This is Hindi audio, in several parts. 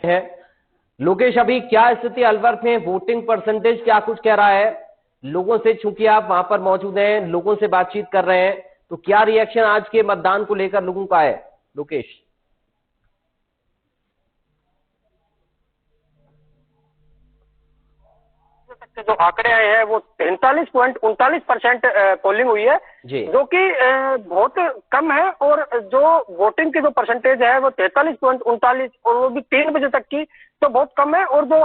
है। लोकेश, अभी क्या स्थिति अलवर में, वोटिंग परसेंटेज क्या कुछ कह रहा है लोगों से? चूंकि आप वहां पर मौजूद हैं, लोगों से बातचीत कर रहे हैं, तो क्या रिएक्शन आज के मतदान को लेकर लोगों का है लोकेश? के जो आंकड़े आए हैं वो 43.39% पोलिंग हुई है, जो कि बहुत कम है। और जो वोटिंग की जो परसेंटेज है वो 43.39, और वो भी 3 बजे तक की, तो बहुत कम है। और जो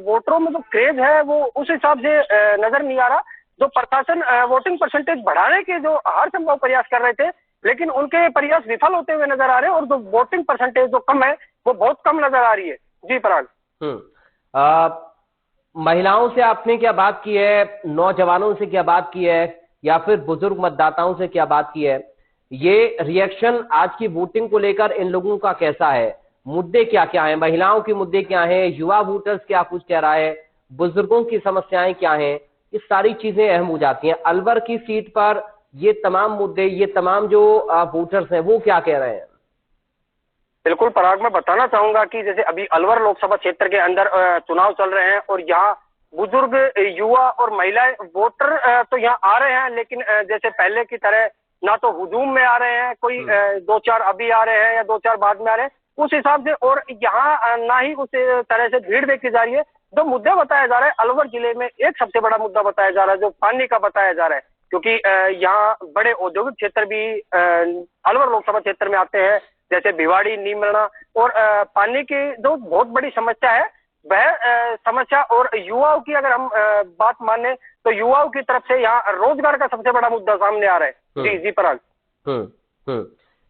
वोटरों में जो क्रेज है वो उस हिसाब से नजर नहीं आ रहा। जो प्रशासन वोटिंग परसेंटेज बढ़ाने के जो हर संभव प्रयास कर रहे थे, लेकिन उनके प्रयास विफल होते हुए नजर आ रहे हैं, और जो वोटिंग परसेंटेज जो कम है वो बहुत कम नजर आ रही है। जी पराग। महिलाओं से आपने क्या बात की है, नौजवानों से क्या बात की है, या फिर बुजुर्ग मतदाताओं से क्या बात की है? ये रिएक्शन आज की वोटिंग को लेकर इन लोगों का कैसा है? मुद्दे क्या क्या हैं? महिलाओं के मुद्दे क्या हैं? युवा वोटर्स क्या कुछ कह रहा है? बुजुर्गों की समस्याएं क्या हैं? ये सारी चीजें अहम हो जाती हैं। अलवर की सीट पर ये तमाम मुद्दे, ये तमाम जो वोटर्स हैं, वो क्या कह रहे हैं? बिल्कुल पराग, मैं बताना चाहूंगा कि जैसे अभी अलवर लोकसभा क्षेत्र के अंदर चुनाव चल रहे हैं, और यहाँ बुजुर्ग, युवा और महिलाएं वोटर तो यहाँ आ रहे हैं, लेकिन जैसे पहले की तरह ना तो हुजूम में आ रहे हैं, कोई 2-4 अभी आ रहे हैं या 2-4 बाद में आ रहे हैं उस हिसाब से, और यहाँ ना ही उस तरह से भीड़ देखी जा रही है। जो मुद्दा बताया जा रहा है अलवर जिले में, एक सबसे बड़ा मुद्दा बताया जा रहा है जो पानी का बताया जा रहा है, क्योंकि यहाँ बड़े औद्योगिक क्षेत्र भी अलवर लोकसभा क्षेत्र में आते हैं, जैसे भिवाड़ी, नीमराना, और पानी की जो बहुत बड़ी समस्या है वह समस्या। और युवाओं की अगर हम बात माने तो युवाओं की तरफ से यहाँ रोजगार का सबसे बड़ा मुद्दा सामने आ रहा है। जी जी पराग।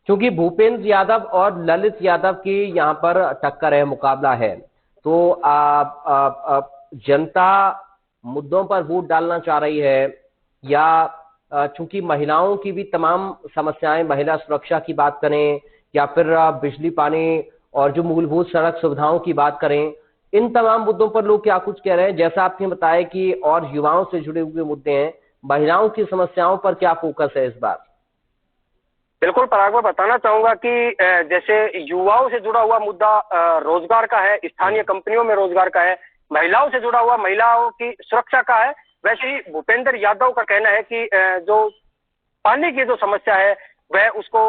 क्योंकि भूपेंद्र यादव और ललित यादव की यहाँ पर टक्कर है, मुकाबला है, तो जनता मुद्दों पर वोट डालना चाह रही है, या चूंकि महिलाओं की भी तमाम समस्याएं, महिला सुरक्षा की बात करें, या फिर बिजली, पानी और जो मूलभूत सड़क सुविधाओं की बात करें, इन तमाम मुद्दों पर लोग क्या कुछ कह रहे हैं? जैसा आपने बताया कि और युवाओं से जुड़े हुए मुद्दे हैं, महिलाओं की समस्याओं पर क्या फोकस है इस बार? बिल्कुल पराग, मैं बताना चाहूंगा कि जैसे युवाओं से जुड़ा हुआ मुद्दा रोजगार का है, स्थानीय कंपनियों में रोजगार का है, महिलाओं से जुड़ा हुआ महिलाओं की सुरक्षा का है। वैसे ही भूपेंद्र यादव का कहना है कि जो पानी की जो समस्या है वह उसको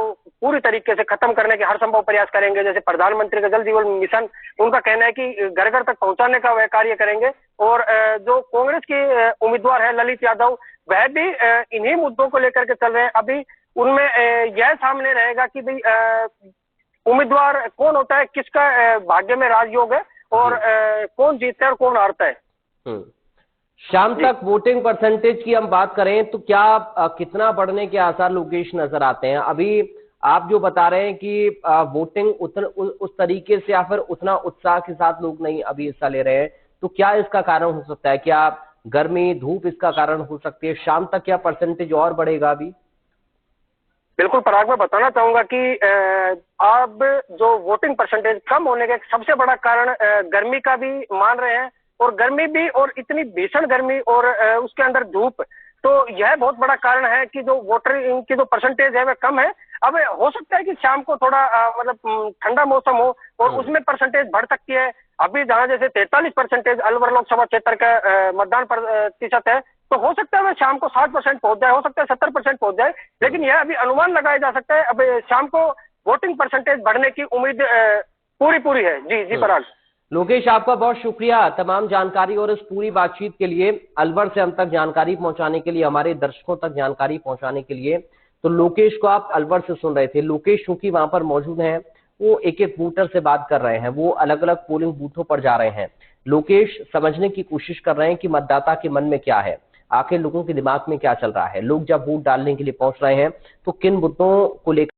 पूरी तरीके से खत्म करने के हर संभव प्रयास करेंगे। जैसे प्रधानमंत्री का जल जीवन मिशन, उनका कहना है कि घर घर तक पहुंचाने का वह कार्य करेंगे। और जो कांग्रेस के उम्मीदवार है ललित यादव, वह भी इन्हीं मुद्दों को लेकर के चल रहे हैं। अभी उनमें यह सामने रहेगा कि भाई उम्मीदवार कौन होता है, किसका भाग्य में राजयोग है, और कौन जीतता है और कौन हारता है। शाम तक वोटिंग परसेंटेज की हम बात करें तो क्या कितना बढ़ने के आसार लोकेश नजर आते हैं? अभी आप जो बता रहे हैं कि वोटिंग उस तरीके से या फिर उतना उत्साह के साथ लोग नहीं अभी हिस्सा ले रहे हैं, तो क्या इसका कारण हो सकता है? क्या गर्मी, धूप इसका कारण हो सकती है? शाम तक क्या परसेंटेज और बढ़ेगा अभी? बिल्कुल पराग, मैं बताना चाहूंगा कि अब जो वोटिंग परसेंटेज कम होने का सबसे बड़ा कारण गर्मी का भी मान रहे हैं, और गर्मी भी, और इतनी भीषण गर्मी, और उसके अंदर धूप, तो यह बहुत बड़ा कारण है कि जो वोटर की जो परसेंटेज है वह कम है। अब हो सकता है कि शाम को थोड़ा मतलब ठंडा मौसम हो और उसमें परसेंटेज बढ़ सकती है। अभी जहां जैसे 43% अलवर लोकसभा क्षेत्र का मतदान प्रतिशत है, तो हो सकता है वह शाम को 60% पहुंच जाए, हो सकता है 70% पहुंच जाए, लेकिन यह अभी अनुमान लगाया जा सकता है। अब शाम को वोटिंग परसेंटेज बढ़ने की उम्मीद पूरी है। जी जी पराग। लोकेश, आपका बहुत शुक्रिया तमाम जानकारी और इस पूरी बातचीत के लिए, अलवर से हम तक जानकारी पहुंचाने के लिए, हमारे दर्शकों तक जानकारी पहुंचाने के लिए। तो लोकेश को आप अलवर से सुन रहे थे। लोकेश चूंकि वहां पर मौजूद हैं, वो एक एक वोटर से बात कर रहे हैं, वो अलग अलग पोलिंग बूथों पर जा रहे हैं। लोकेश समझने की कोशिश कर रहे हैं कि मतदाता के मन में क्या है, आखिर लोगों के दिमाग में क्या चल रहा है, लोग जब वोट डालने के लिए पहुंच रहे हैं तो किन मुद्दों को लेकर